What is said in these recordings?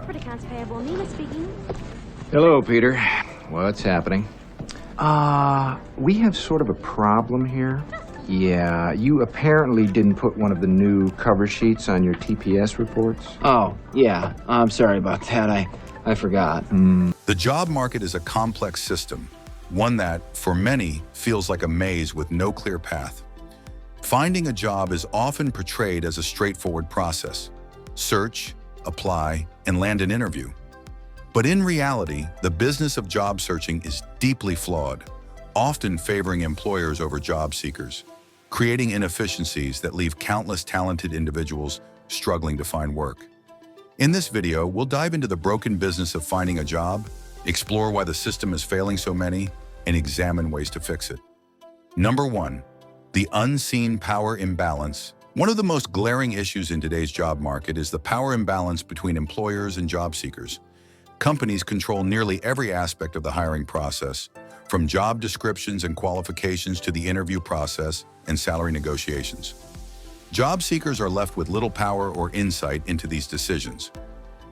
Hartford Accounts Payable. Nina speaking. Hello, Peter. What's happening? We have sort of a problem here. Yeah, you apparently didn't put one of the new cover sheets on your TPS reports. Oh, yeah. I'm sorry about that. I forgot. The job market is a complex system, one that, for many, feels like a maze with no clear path. Finding a job is often portrayed as a straightforward process. Search, apply, and land an interview. But in reality, the business of job searching is deeply flawed, often favoring employers over job seekers, creating inefficiencies that leave countless talented individuals struggling to find work. In this video, we'll dive into the broken business of finding a job, explore why the system is failing so many, and examine ways to fix it. Number 1. The unseen power imbalance. One of the most glaring issues in today's job market is the power imbalance between employers and job seekers. Companies control nearly every aspect of the hiring process, from job descriptions and qualifications to the interview process and salary negotiations. Job seekers are left with little power or insight into these decisions.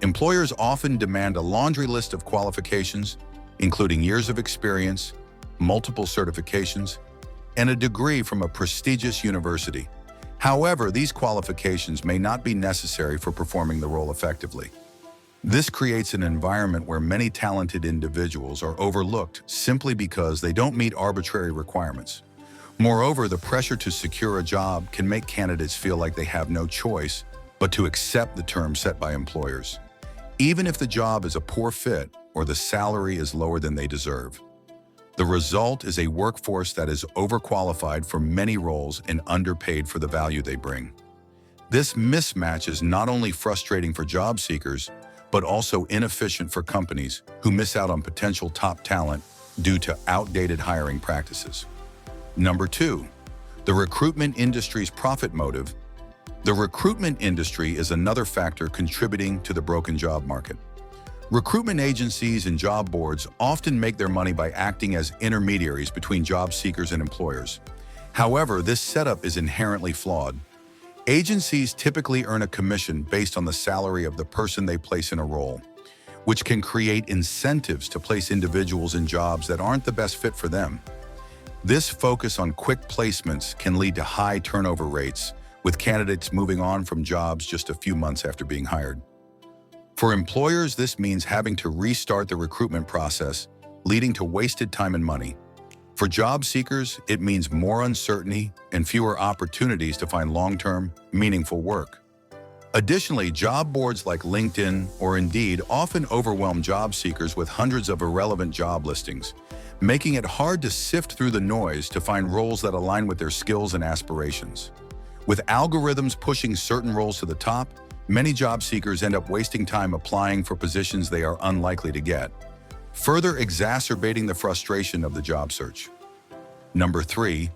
Employers often demand a laundry list of qualifications, including years of experience, multiple certifications, and a degree from a prestigious university. However, these qualifications may not be necessary for performing the role effectively. This creates an environment where many talented individuals are overlooked simply because they don't meet arbitrary requirements. Moreover, the pressure to secure a job can make candidates feel like they have no choice but to accept the terms set by employers, even if the job is a poor fit or the salary is lower than they deserve. The result is a workforce that is overqualified for many roles and underpaid for the value they bring. This mismatch is not only frustrating for job seekers, but also inefficient for companies who miss out on potential top talent due to outdated hiring practices. Number 2, the recruitment industry's profit motive. The recruitment industry is another factor contributing to the broken job market. Recruitment agencies and job boards often make their money by acting as intermediaries between job seekers and employers. However, this setup is inherently flawed. Agencies typically earn a commission based on the salary of the person they place in a role, which can create incentives to place individuals in jobs that aren't the best fit for them. This focus on quick placements can lead to high turnover rates, with candidates moving on from jobs just a few months after being hired. For employers, this means having to restart the recruitment process, leading to wasted time and money. For job seekers, it means more uncertainty and fewer opportunities to find long-term, meaningful work. Additionally, job boards like LinkedIn or Indeed often overwhelm job seekers with hundreds of irrelevant job listings, making it hard to sift through the noise to find roles that align with their skills and aspirations. With algorithms pushing certain roles to the top, many job seekers end up wasting time applying for positions they are unlikely to get, further exacerbating the frustration of the job search. Number 3,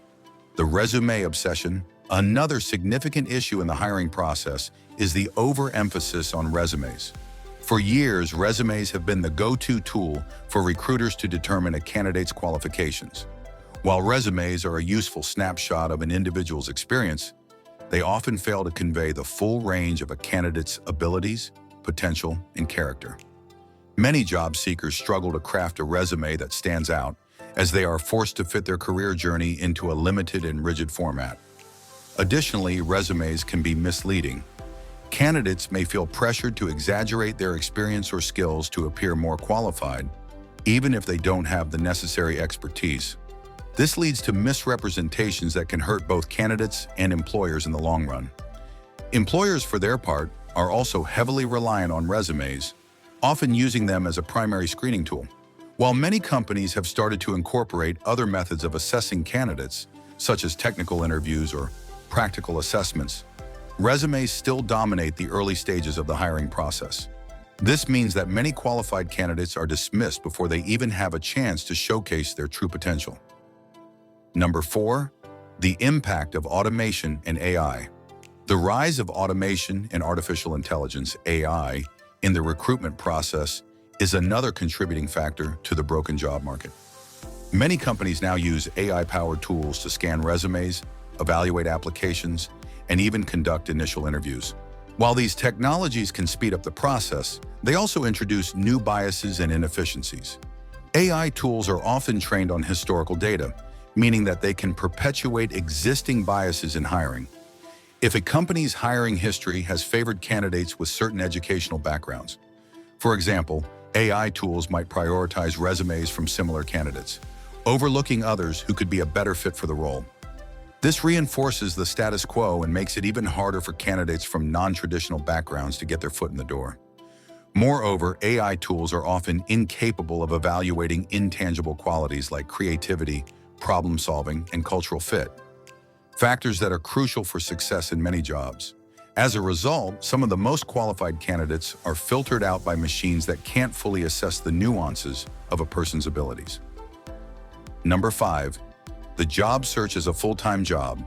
the resume obsession. Another significant issue in the hiring process is the overemphasis on resumes. For years, resumes have been the go-to tool for recruiters to determine a candidate's qualifications. While resumes are a useful snapshot of an individual's experience, they often fail to convey the full range of a candidate's abilities, potential, and character. Many job seekers struggle to craft a resume that stands out, as they are forced to fit their career journey into a limited and rigid format. Additionally, resumes can be misleading. Candidates may feel pressured to exaggerate their experience or skills to appear more qualified, even if they don't have the necessary expertise. This leads to misrepresentations that can hurt both candidates and employers in the long run. Employers, for their part, are also heavily reliant on resumes, often using them as a primary screening tool. While many companies have started to incorporate other methods of assessing candidates, such as technical interviews or practical assessments, resumes still dominate the early stages of the hiring process. This means that many qualified candidates are dismissed before they even have a chance to showcase their true potential. Number 4, the impact of automation and AI. The rise of automation and artificial intelligence, AI, in the recruitment process is another contributing factor to the broken job market. Many companies now use AI-powered tools to scan resumes, evaluate applications, and even conduct initial interviews. While these technologies can speed up the process, they also introduce new biases and inefficiencies. AI tools are often trained on historical data, meaning that they can perpetuate existing biases in hiring. If a company's hiring history has favored candidates with certain educational backgrounds, for example, AI tools might prioritize resumes from similar candidates, overlooking others who could be a better fit for the role. This reinforces the status quo and makes it even harder for candidates from non-traditional backgrounds to get their foot in the door. Moreover, AI tools are often incapable of evaluating intangible qualities like creativity, problem-solving, and cultural fit, factors that are crucial for success in many jobs. As a result, some of the most qualified candidates are filtered out by machines that can't fully assess the nuances of a person's abilities. Number 5. The job search is a full-time job.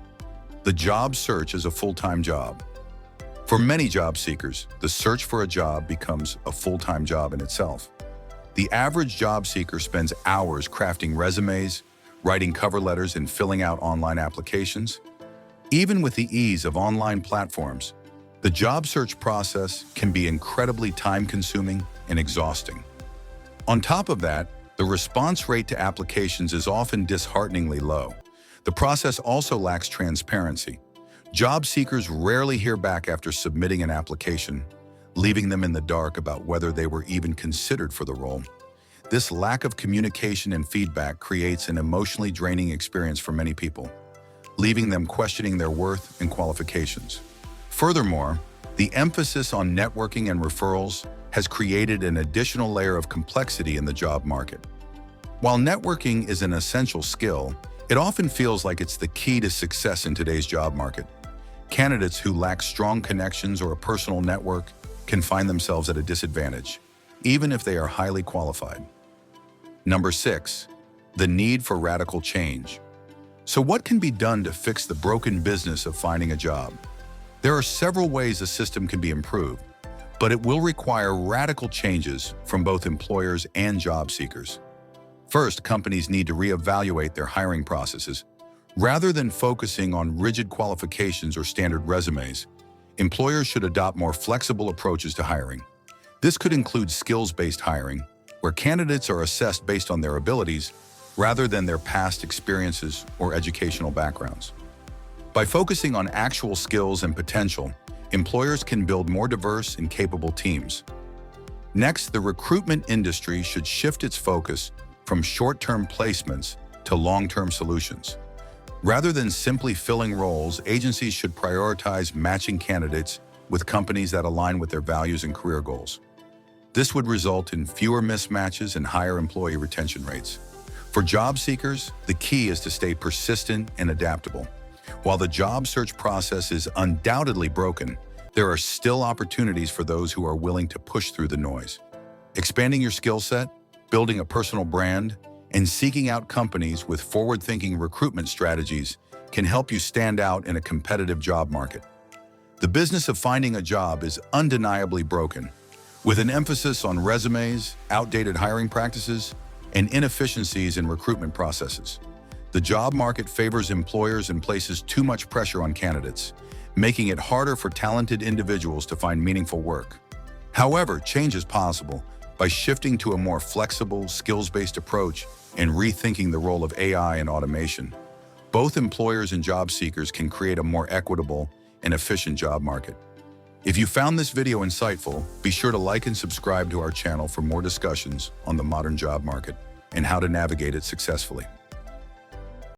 The job search is a full-time job. For many job seekers, the search for a job becomes a full-time job in itself. The average job seeker spends hours crafting resumes, writing cover letters, and filling out online applications. Even with the ease of online platforms, the job search process can be incredibly time-consuming and exhausting. On top of that, the response rate to applications is often dishearteningly low. The process also lacks transparency. Job seekers rarely hear back after submitting an application, leaving them in the dark about whether they were even considered for the role. This lack of communication and feedback creates an emotionally draining experience for many people, leaving them questioning their worth and qualifications. Furthermore, the emphasis on networking and referrals has created an additional layer of complexity in the job market. While networking is an essential skill, it often feels like it's the key to success in today's job market. Candidates who lack strong connections or a personal network can find themselves at a disadvantage, even if they are highly qualified. Number 6. The need for radical change. So what can be done to fix the broken business of finding a job? There are several ways the system can be improved, but it will require radical changes from both employers and job seekers. First, companies need to reevaluate their hiring processes. Rather than focusing on rigid qualifications or standard resumes, employers should adopt more flexible approaches to hiring. This could include skills-based hiring, where candidates are assessed based on their abilities rather than their past experiences or educational backgrounds. By focusing on actual skills and potential, employers can build more diverse and capable teams. Next, the recruitment industry should shift its focus from short-term placements to long-term solutions. Rather than simply filling roles, agencies should prioritize matching candidates with companies that align with their values and career goals. This would result in fewer mismatches and higher employee retention rates. For job seekers, the key is to stay persistent and adaptable. While the job search process is undoubtedly broken, there are still opportunities for those who are willing to push through the noise. Expanding your skill set, building a personal brand, and seeking out companies with forward-thinking recruitment strategies can help you stand out in a competitive job market. The business of finding a job is undeniably broken, with an emphasis on resumes, outdated hiring practices, and inefficiencies in recruitment processes. The job market favors employers and places too much pressure on candidates, making it harder for talented individuals to find meaningful work. However, change is possible by shifting to a more flexible, skills-based approach and rethinking the role of AI and automation. Both employers and job seekers can create a more equitable and efficient job market. If you found this video insightful, be sure to like and subscribe to our channel for more discussions on the modern job market and how to navigate it successfully.